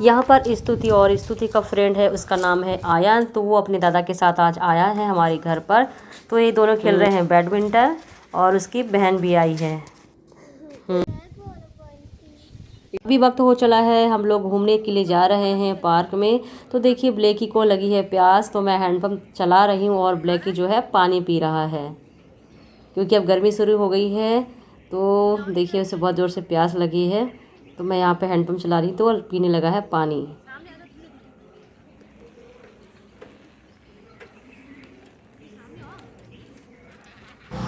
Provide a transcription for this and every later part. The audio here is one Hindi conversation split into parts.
यहाँ पर स्तुति और स्तुति का फ्रेंड है, उसका नाम है आयन। तो वो अपने दादा के साथ आज आया है हमारे घर पर। तो ये दोनों खेल रहे हैं बैडमिंटन और उसकी बहन भी आई है। अभी वक्त हो चला है, हम लोग घूमने के लिए जा रहे हैं पार्क में। तो देखिए ब्लैकी को लगी है प्यास, तो मैं हैंडपम्प चला रही हूँ और ब्लैकी जो है पानी पी रहा है क्योंकि अब गर्मी शुरू हो गई है। तो देखिए उसे बहुत ज़ोर से प्यास लगी है, तो मैं यहाँ पे हैंडपम्प चला रही तो पीने लगा है पानी।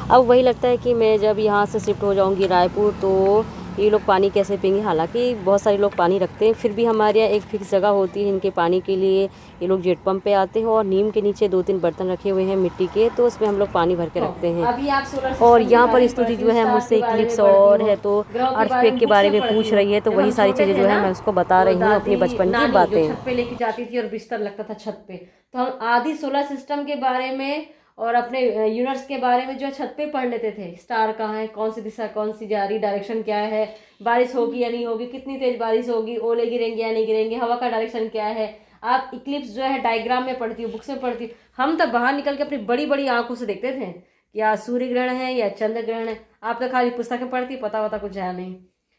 अब वही लगता है कि मैं जब यहाँ से शिफ्ट हो जाऊँगी रायपुर तो ये लोग पानी कैसे पिएंगे। हालांकि बहुत सारे लोग पानी रखते हैं, फिर भी हमारे यहाँ एक फिक्स जगह होती है इनके पानी के लिए। ये लोग जेट पंप पे आते हैं और नीम के नीचे 2-3 बर्तन रखे हुए हैं मिट्टी के, तो उसमें हम लोग पानी भर के रखते हैं। और यहाँ पर स्तुति जो है मुझसे क्लिप्स और है तो अर्थक्वेक के बारे में पूछ रही है, तो वही सारी चीज़ें जो है मैं उसको बता रही हूँ अपनी बचपन की बातें। छत पे लेके जाती थी और बिस्तर लगता था छत पे, तो हम आदि सोलर सिस्टम के बारे में और अपने यूनिवर्स के बारे में जो छत पे पढ़ लेते थे। स्टार कहाँ है, कौन सी दिशा कौन सी जा रही, डायरेक्शन क्या है, बारिश होगी या नहीं होगी, कितनी तेज बारिश होगी, ओले गिरेंगे या नहीं गिरेंगे, हवा का डायरेक्शन क्या है। आप इक्लिप्स जो है डायग्राम में पढ़ती हो, बुक्स में पढ़ती हो। हम तो बाहर निकल के अपनी बड़ी बड़ी आंखों से देखते थे कि आज सूर्य ग्रहण है या चंद्र ग्रहण है। आप तो खाली पुस्तकें पढ़ती, पता वता कुछ है नहीं।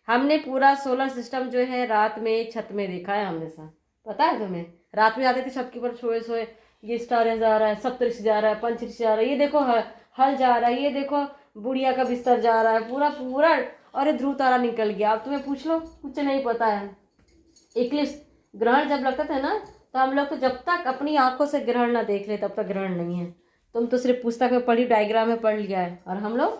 हमने पूरा सोलर सिस्टम जो है रात में छत में देखा है हमेशा। पता है तुम्हें, रात में आते थे छत के ऊपर सोए सोए, ये स्टार जा रहा है, सप्तऋषि जा रहा है, पंचऋषि जा रहा है, ये देखो हल जा रहा है, ये देखो बुढ़िया का बिस्तर जा रहा है, पूरा पूरा। और ये ध्रुव तारा निकल गया। अब तुम्हें पूछ लो, कुछ नहीं पता है। इक्लिप्स ग्रहण जब लगता था ना, तो हम लोग तो जब तक अपनी आंखों से ग्रहण ना देख ले तब तक ग्रहण नहीं है। तुम तो सिर्फ पुस्तक में पढ़ी, डायग्राम में पढ़ लिया है। और हम लोग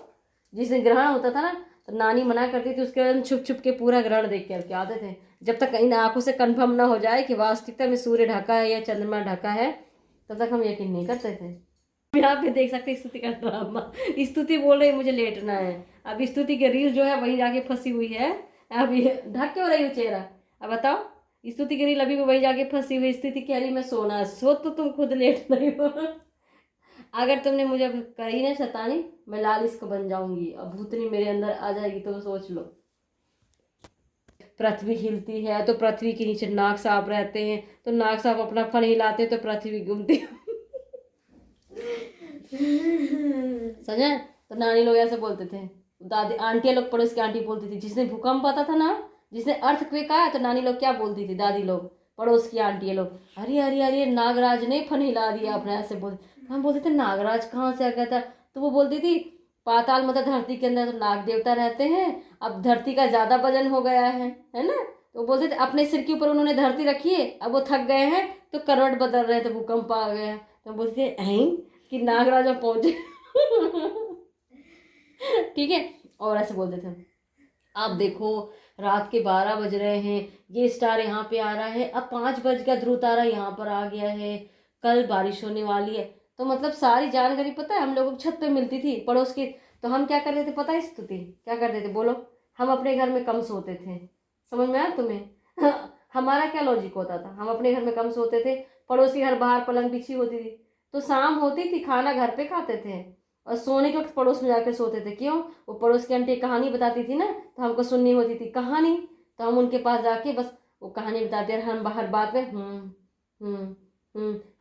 जिस दिन ग्रहण होता था ना, तो नानी मना करती थी, उसके बाद छुप छुप के पूरा ग्रहण देख के आते थे, जब तक इन आंखों से कंफर्म ना हो जाए कि वास्तविकता में सूर्य ढका है या चंद्रमा ढका है, तब तक हम यकीन नहीं करते थे। यहाँ पे देख सकते स्तुति का ड्रामा। स्तुति बोल रही मुझे लेटना है। अब स्तुति के रील जो है वही जाके फंसी हुई है। अब ढक क्यों रही हो चेहरा, अब बताओ। स्तुति की रील अभी भी वही जाके फंसी हुई। स्थिति कह रही मैं सोना, सो तो तुम खुद लेट नहीं हो। अगर तुमने मुझे अब करी ना शैतानी, मैं लालिस को बन जाऊंगी। अब भूतनी मेरे अंदर आ जाएगी, तुम सोच लो। पृथ्वी हिलती है तो पृथ्वी के नीचे नाग साहब रहते हैं, तो नाग साहब अपना फन हिलाते हैं तो पृथ्वी घूमती है। समझे? तो नानी लोग ऐसे बोलते थे, दादी आंटी लोग, पड़ोस की आंटी बोलती थी, जिसने भूकंप आता था ना, जिसने अर्थक्वेक आया, तो नानी लोग क्या बोलती थी, दादी लोग, पड़ोस की आंटी लोग, अरे अरे अरे नागराज ने फन हिला दिया अपने। ऐसे बोलते। हम बोलते थे नागराज कहाँ से आ गया था, तो वो बोलती थी पाताल मतलब धरती के अंदर तो नाग देवता रहते हैं, अब धरती का ज्यादा वजन हो गया है ना, तो बोलते थे अपने सिर के ऊपर उन्होंने धरती रखी है, अब वो थक गए हैं तो करवट बदल रहे थे, भूकंप आ गया है। तो बोलते थे कि नागराजा पहुंचे। ठीक है। और ऐसे बोलते थे, अब देखो रात के 12 बज रहे हैं, ये स्टार यहाँ पे आ रहा है, अब 5 बज गया, ध्रुव तारा यहाँ पर आ गया है, कल बारिश होने वाली है। तो मतलब सारी जानकारी पता है हम लोगों को छत पे मिलती थी पड़ोस की। तो हम क्या करते थे पता है स्तुति, क्या करते थे बोलो? हम अपने घर में कम सोते थे। समझ में आया तुम्हें? हमारा क्या लॉजिक होता था, हम अपने घर में कम सोते थे, पड़ोसी घर बाहर पलंग बिछी होती थी, तो शाम होती थी खाना घर पे खाते थे और सोने के वक्त पड़ोस में जाकर सोते थे। क्यों? वो पड़ोस की आंटी कहानी बताती थी ना, तो हमको सुननी होती थी कहानी, तो हम उनके पास जाके बस वो कहानी बताते रहे, हम बाहर बात में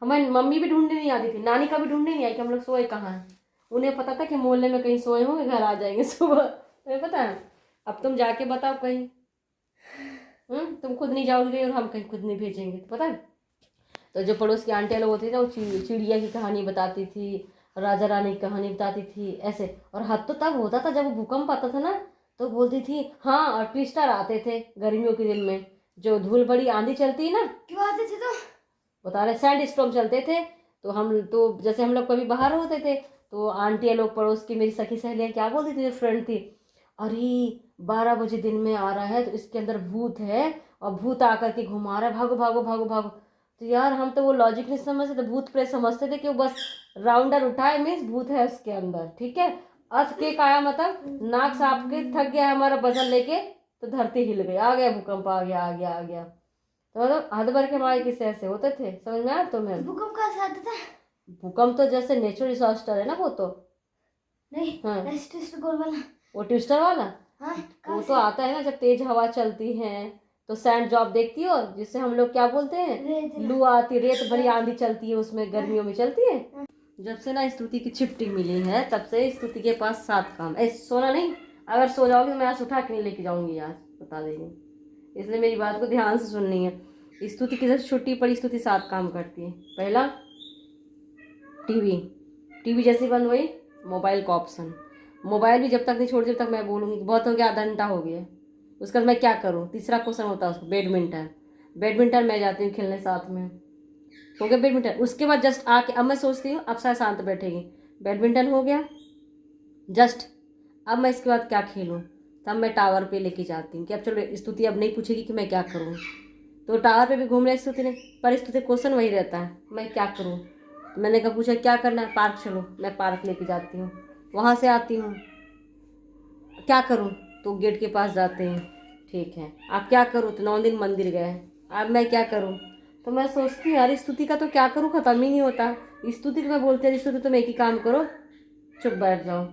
हमारी मम्मी भी ढूंढने नहीं आती थी, नानी का भी ढूंढने नहीं आई कि हम लोग सोए कहाँ हैं। उन्हें पता था कि मोहल्ले में कहीं सोए होंगे, घर आ जाएंगे सुबह। तुम्हें पता है? अब तुम जाके बताओ कहीं, तुम खुद नहीं जाओगे और हम कहीं खुद नहीं भेजेंगे, तो पता है। तो जो पड़ोस की आंटियाँ लोग होती थी ना, वो चिड़िया की कहानी बताती थी, राजा रानी की कहानी बताती थी ऐसे। और हद तो तब होता था जब वो भूकंप आता था ना, तो बोलती थी हाँ, और ट्विस्टर आते थे गर्मियों के दिन में, जो धूल बड़ी आंधी चलती है ना। क्यों आते थे? तो बता रहे सैंड स्टॉर्म चलते थे। तो हम तो जैसे हम लोग कभी बाहर होते थे, तो आंटियाँ लोग पड़ोस की मेरी सखी सहेलियाँ क्या बोलती थी, फ्रेंड थी, अरे 12 बजे दिन में आ रहा है तो इसके अंदर भूत है और भूत आकर के घुमा रहा है, भागो भागो भागो भागो। तो यार हम तो वो लॉजिक नहीं समझते थे, भूत प्रेत समझते थे कि वो बस राउंडर उठाए मीन्स भूत है उसके अंदर। ठीक है। अर्थ के आया मतलब नाक साफ के थक गया हमारा वजन लेके, तो धरती हिल गई, आ गया भूकंप, आ गया आ गया आ गया। तो मतलब हद भर के हमारे किस्से ऐसे होते थे। समझ में आया तुम्हें? भूकंप का साथ था। भूकंप तो जैसे नेचुरल डिजास्टर है ना, वो तो नहीं। हाँ ट्विस्टर वाला, वो ट्विस्टर वाला, हाँ, वो तो आता है ना जब तेज हवा चलती है, तो सैंड जॉब देखती हो, जिससे हम लोग क्या बोलते हैं, लू आती, रेत भरी आंधी चलती है, उसमें गर्मियों में चलती है। जब से ना स्तुति की छुट्टी मिली है तब से स्तुति के पास 7 काम। सोना नहीं, अगर सो जाओगी तो मैं आज उठा के नहीं लेके जाऊंगी, आज बता देंगे, इसलिए मेरी बात को ध्यान से सुननी है। स्तुति की जब छुट्टी पड़ी, स्तुति 7 काम करती है। पहला, टीवी जैसे बंद हुई, मोबाइल का ऑप्शन, मोबाइल भी जब तक नहीं छोड़, जब तक मैं बोलूँगी बहुत हो गया, आधा घंटा हो गया, उसके बाद मैं क्या करूँ। तीसरा क्वेश्चन होता है उसको, बैडमिंटन मैं जाती हूँ खेलने साथ में, हो गया बैडमिंटन। उसके बाद जस्ट आके अब मैं सोचती हूँ अब शायद शांत बैठेगी, बैडमिंटन हो गया जस्ट, अब मैं इसके बाद क्या खेलूँ। तब मैं टावर पे लेके जाती हूँ कि अब चलो स्तुति अब नहीं पूछेगी कि मैं क्या करूँ, तो टावर पे भी घूम रहे स्तुति ने, पर स्तुति क्वेश्चन वही रहता है, मैं क्या करूँ। तो मैंने कहा पूछा क्या करना है, पार्क चलो, मैं पार्क लेके जाती हूँ, वहाँ से आती हूँ, क्या करूँ, तो गेट के पास जाते हैं, ठीक है आप क्या करूँ, तो 9 दिन मंदिर गए, अब मैं क्या करूँ। तो मैं सोचती हूँ यार स्तुति का तो क्या करूँ ख़त्म ही नहीं होता। स्तुति को मैं बोलती है स्तुति तुम एक ही काम करो, चुप बैठ जाओ।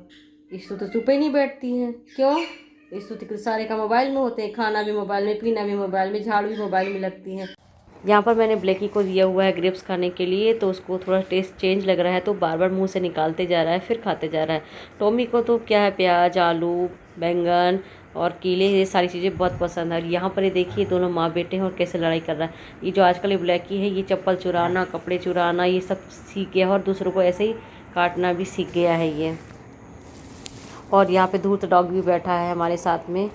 स्तुति चुप ही नहीं बैठती है, क्यों, स्तुति के सारे काम मोबाइल में होते हैं, खाना भी मोबाइल में, पीना भी मोबाइल में, झाड़ू भी मोबाइल में लगती है। यहाँ पर मैंने ब्लैकी को दिया हुआ है ग्रेप्स खाने के लिए, तो उसको थोड़ा टेस्ट चेंज लग रहा है तो बार बार मुंह से निकालते जा रहा है, फिर खाते जा रहा है। टॉमी को तो क्या है, प्याज, आलू, बैंगन और केले, ये सारी चीज़ें बहुत पसंद है। यहाँ पर ये देखिए दोनों माँ बेटे हैं और कैसे लड़ाई कर रहा है। ये जो आजकल ये ब्लैकी है, ये चप्पल चुराना, कपड़े चुराना, ये सब सीख गया और दूसरों को ऐसे ही काटना भी सीख गया है ये। और यहाँ पे धूर्त डॉग भी बैठा है हमारे साथ में।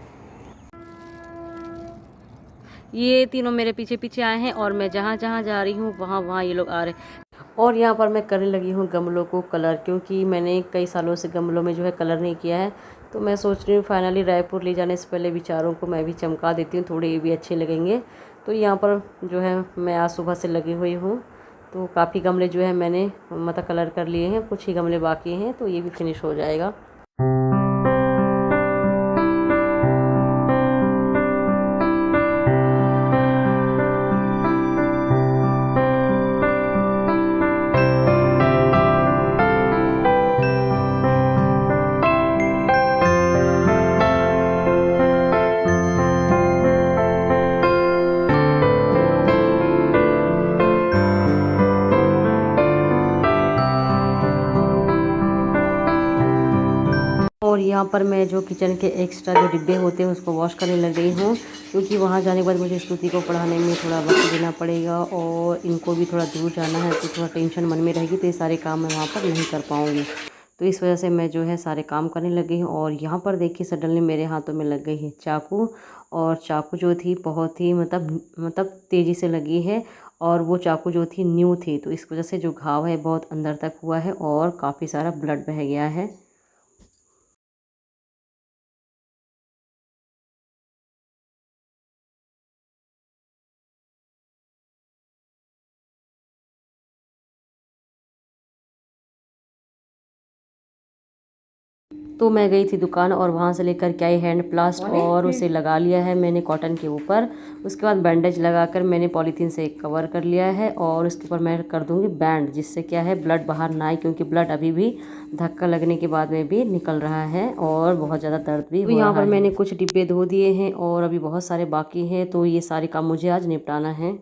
ये तीनों मेरे पीछे पीछे आए हैं और मैं जहाँ जहाँ जा रही हूँ वहाँ वहाँ ये लोग आ रहे हैं। और यहाँ पर मैं करने लगी हूँ गमलों को कलर, क्योंकि मैंने कई सालों से गमलों में जो है कलर नहीं किया है, तो मैं सोच रही हूँ फाइनली रायपुर ले जाने से पहले विचारों को मैं भी चमका देती हूँ, थोड़े ये भी अच्छे लगेंगे। तो यहाँ पर जो है मैं आज सुबह से लगी हुई हूँ, तो काफ़ी गमले जो है मैंने मतलब कलर कर लिए हैं, कुछ ही गमले बाकी हैं, तो ये भी फिनिश हो जाएगा। और यहाँ पर मैं जो किचन के एक्स्ट्रा जो डिब्बे होते हैं उसको वॉश करने लग गई हूँ, क्योंकि वहाँ जाने के बाद मुझे स्तुति को पढ़ाने में थोड़ा वक्त देना पड़ेगा और इनको भी थोड़ा दूर जाना है, तो थोड़ा टेंशन मन में रहेगी, तो ये सारे काम मैं वहाँ पर नहीं कर पाऊँगी। तो इस वजह से मैं जो है सारे काम करने लग गई हूँ। और यहाँ पर देखिए सडनली मेरे हाथों में लग गई है चाकू, और चाकू जो थी बहुत ही मतलब तेज़ी से लगी है, और वो चाकू जो थी न्यू थी, तो इस वजह से जो घाव है बहुत अंदर तक हुआ है और काफ़ी सारा ब्लड बह गया है। तो मैं गई थी दुकान और वहाँ से लेकर के आई हैंड प्लास्ट और उसे लगा लिया है मैंने कॉटन के ऊपर। उसके बाद बैंडेज लगाकर मैंने पॉलीथीन से कवर कर लिया है और उसके ऊपर मैं कर दूँगी बैंड, जिससे क्या है ब्लड बाहर ना आए, क्योंकि ब्लड अभी भी धक्का लगने के बाद में भी निकल रहा है और बहुत ज़्यादा दर्द भी हो रहा है। यहाँ पर मैंने कुछ डिब्बे धो दिए हैं और अभी बहुत सारे बाकी हैं, तो ये सारे काम मुझे आज निपटाना है।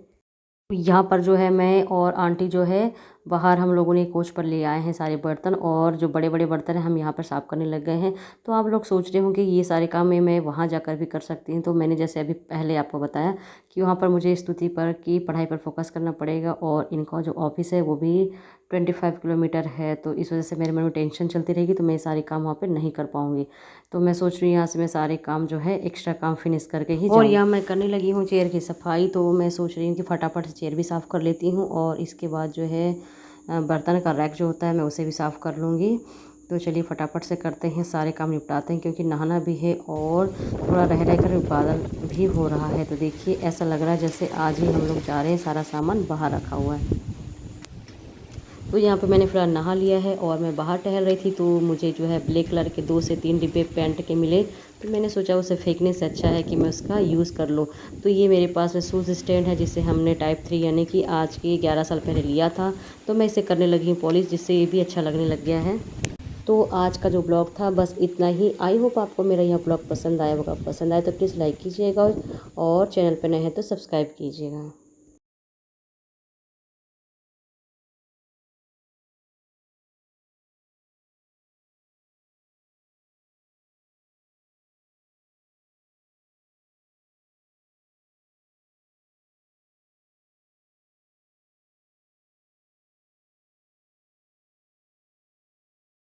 यहाँ पर जो है मैं और आंटी जो है बाहर हम लोगों ने कोच पर ले आए हैं सारे बर्तन, और जो बड़े बड़े बर्तन हैं हम यहाँ पर साफ़ करने लग गए हैं। तो आप लोग सोच रहे होंगे ये सारे काम मैं वहाँ जाकर भी कर सकती हूँ, तो मैंने जैसे अभी पहले आपको बताया कि वहाँ पर मुझे स्तुति पर की पढ़ाई पर फोकस करना पड़ेगा, और इनका जो ऑफिस है वो भी 25 किलोमीटर है, तो इस वजह से मेरे मन में टेंशन चलती रहेगी, तो मैं सारे काम वहाँ पर नहीं कर पाऊँगी। तो मैं सोच रही हूँ यहाँ से मैं सारे काम जो है एक्स्ट्रा काम फिनिश करके ही और यहाँ मैं करने लगी हूँ चेयर की सफाई। तो मैं सोच रही हूँ कि फटाफट से चेयर भी साफ़ कर लेती हूँ और इसके बाद जो है बर्तन का रैक जो होता है मैं उसे भी साफ़ कर लूँगी। तो चलिए फटाफट से करते हैं, सारे काम निपटाते हैं, क्योंकि नहाना भी है और थोड़ा रह कर बादल भी हो रहा है। तो देखिए ऐसा लग रहा है जैसे आज ही हम लोग जा रहे हैं, सारा सामान बाहर रखा हुआ है। तो यहाँ पे मैंने फ़िलहाल नहा लिया है और मैं बाहर टहल रही थी, तो मुझे जो है ब्लैक कलर के 2 से 3 डिब्बे पेंट के मिले, तो मैंने सोचा उसे फेंकने से अच्छा है कि मैं उसका यूज़ कर लूँ। तो ये मेरे पास में शूज़ स्टैंड है, जिसे हमने टाइप 3 यानी कि आज के 11 साल पहले लिया था, तो मैं इसे करने लगी हूँ पॉलिश, जिससे ये भी अच्छा लगने लग गया है। तो आज का जो ब्लॉग था बस इतना ही। आई होप आपको मेरा यह ब्लॉग पसंद आया होगा। पसंद आए तो प्लीज़ लाइक कीजिएगा और चैनल पर नए हैं तो सब्सक्राइब कीजिएगा।